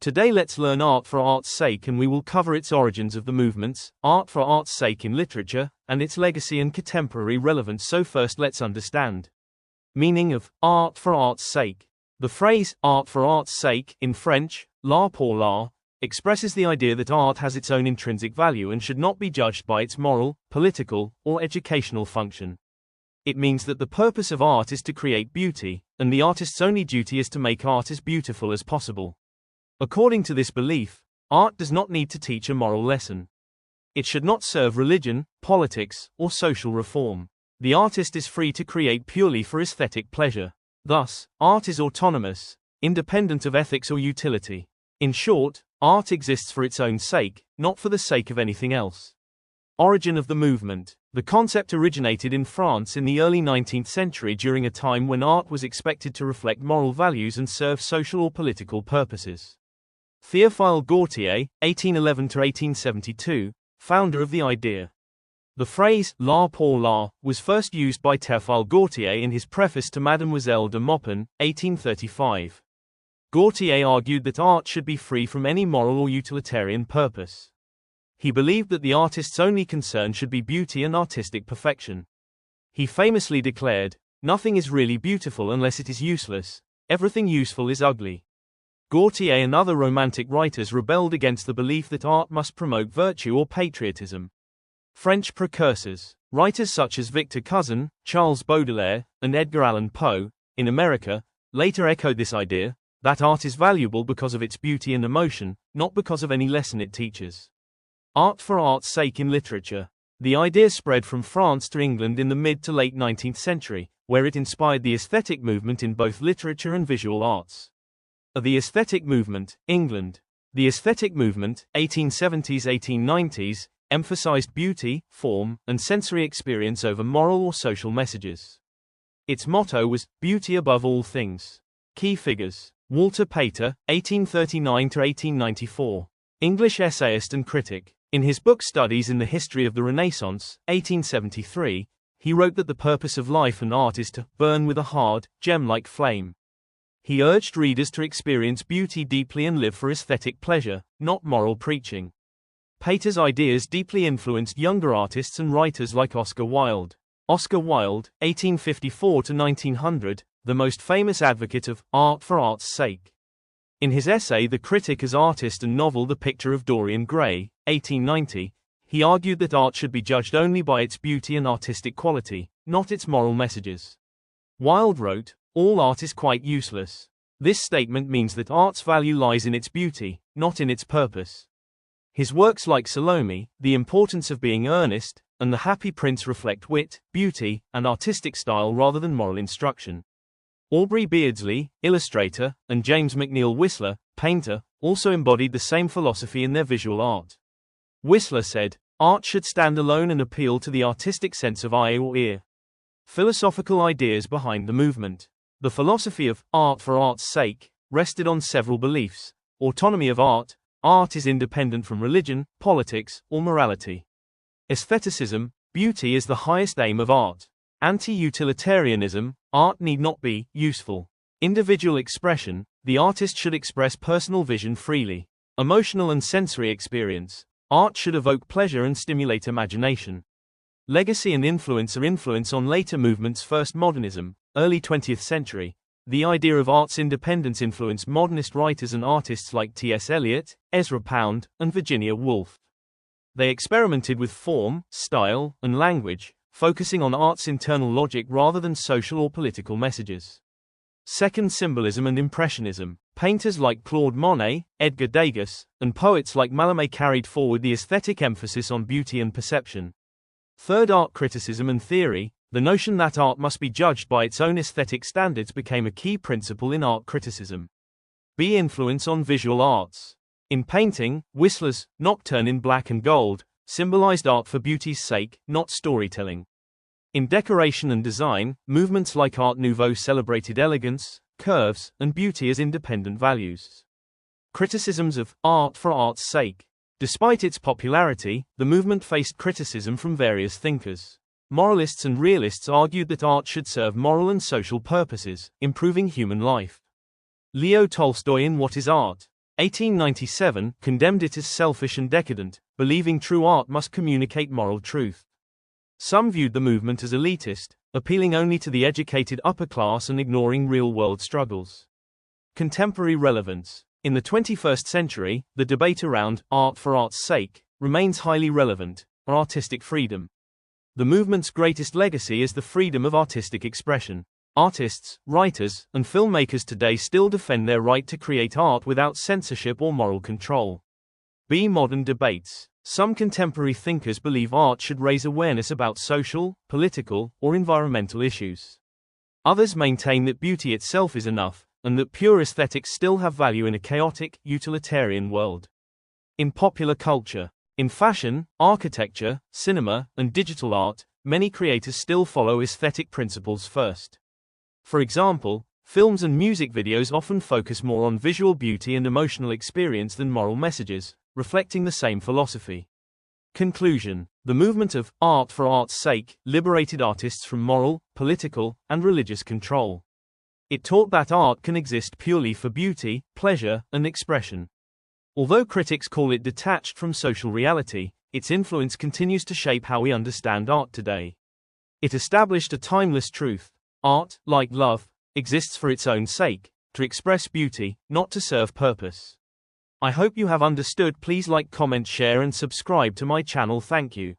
Today let's learn art for art's sake, and we will cover its origins of the movements, art for art's sake in literature, and its legacy and contemporary relevance. So first let's understand meaning of art for art's sake. The phrase art for art's sake in French, l'art pour l'art, expresses the idea that art has its own intrinsic value and should not be judged by its moral, political, or educational function. It means that the purpose of art is to create beauty, and the artist's only duty is to make art as beautiful as possible. According to this belief, art does not need to teach a moral lesson. It should not serve religion, politics, or social reform. The artist is free to create purely for aesthetic pleasure. Thus, art is autonomous, independent of ethics or utility. In short, art exists for its own sake, not for the sake of anything else. Origin of the movement. The concept originated in France in the early 19th century during a time when art was expected to reflect moral values and serve social or political purposes. Théophile Gautier, 1811–1872, founder of the idea. The phrase l'art pour l'art was first used by Théophile Gautier in his preface to Mademoiselle de Maupin, 1835. Gautier argued that art should be free from any moral or utilitarian purpose. He believed that the artist's only concern should be beauty and artistic perfection. He famously declared, "Nothing is really beautiful unless it is useless. Everything useful is ugly." Gautier and other Romantic writers rebelled against the belief that art must promote virtue or patriotism. French precursors. Writers such as Victor Cousin, Charles Baudelaire, and Edgar Allan Poe, in America, later echoed this idea, that art is valuable because of its beauty and emotion, not because of any lesson it teaches. Art for art's sake in literature. The idea spread from France to England in the mid to late 19th century, where it inspired the aesthetic movement in both literature and visual arts. The aesthetic movement, England. The aesthetic movement, 1870s–1890s, emphasized beauty, form, and sensory experience over moral or social messages. Its motto was, "Beauty above all things." Key figures. Walter Pater, 1839–1894. English essayist and critic. In his book Studies in the History of the Renaissance, 1873, he wrote that the purpose of life and art is to burn with a hard, gem-like flame. He urged readers to experience beauty deeply and live for aesthetic pleasure, not moral preaching. Pater's ideas deeply influenced younger artists and writers like Oscar Wilde. Oscar Wilde, 1854–1900, the most famous advocate of art for art's sake. In his essay The Critic as Artist and novel The Picture of Dorian Gray, 1890, he argued that art should be judged only by its beauty and artistic quality, not its moral messages. Wilde wrote, "All art is quite useless." This statement means that art's value lies in its beauty, not in its purpose. His works like Salome, The Importance of Being Earnest, and The Happy Prince reflect wit, beauty, and artistic style rather than moral instruction. Aubrey Beardsley, illustrator, and James McNeill Whistler, painter, also embodied the same philosophy in their visual art. Whistler said, "Art should stand alone and appeal to the artistic sense of eye or ear." Philosophical ideas behind the movement. The philosophy of art for art's sake rested on several beliefs. Autonomy of art. Art is independent from religion, politics, or morality. Aestheticism. Beauty is the highest aim of art. Anti-utilitarianism. Art need not be useful. Individual expression. The artist should express personal vision freely. Emotional and sensory experience. Art should evoke pleasure and stimulate imagination. Legacy and influence on later movements. First modernism, early 20th century. The idea of art's independence influenced modernist writers and artists like T.S. Eliot, Ezra Pound, and Virginia Woolf. They experimented with form, style, and language, focusing on art's internal logic rather than social or political messages. Second symbolism and impressionism. Painters like Claude Monet, Edgar Degas, and poets like Mallarmé carried forward the aesthetic emphasis on beauty and perception. Third art criticism and theory. The notion that art must be judged by its own aesthetic standards became a key principle in art criticism. B. Influence on visual arts. In painting, Whistler's Nocturne in Black and Gold symbolized art for beauty's sake, not storytelling. In decoration and design, movements like Art Nouveau celebrated elegance, curves, and beauty as independent values. Criticisms of art for art's sake. Despite its popularity, the movement faced criticism from various thinkers. Moralists and realists argued that art should serve moral and social purposes, improving human life. Leo Tolstoy in What is Art? 1897, condemned it as selfish and decadent, believing true art must communicate moral truth. Some viewed the movement as elitist, appealing only to the educated upper class and ignoring real-world struggles. Contemporary relevance. In the 21st century, the debate around art for art's sake remains highly relevant, or artistic freedom. The movement's greatest legacy is the freedom of artistic expression. Artists, writers, and filmmakers today still defend their right to create art without censorship or moral control. Modern debates. Some contemporary thinkers believe art should raise awareness about social, political, or environmental issues. Others maintain that beauty itself is enough, and that pure aesthetics still have value in a chaotic, utilitarian world. In popular culture. In fashion, architecture, cinema, and digital art, many creators still follow aesthetic principles first. For example, films and music videos often focus more on visual beauty and emotional experience than moral messages, reflecting the same philosophy. Conclusion. The movement of art for art's sake liberated artists from moral, political, and religious control. It taught that art can exist purely for beauty, pleasure, and expression. Although critics call it detached from social reality, its influence continues to shape how we understand art today. It established a timeless truth. Art, like love, exists for its own sake, to express beauty, not to serve purpose. I hope you have understood. Please like, comment, share and subscribe to my channel. Thank you.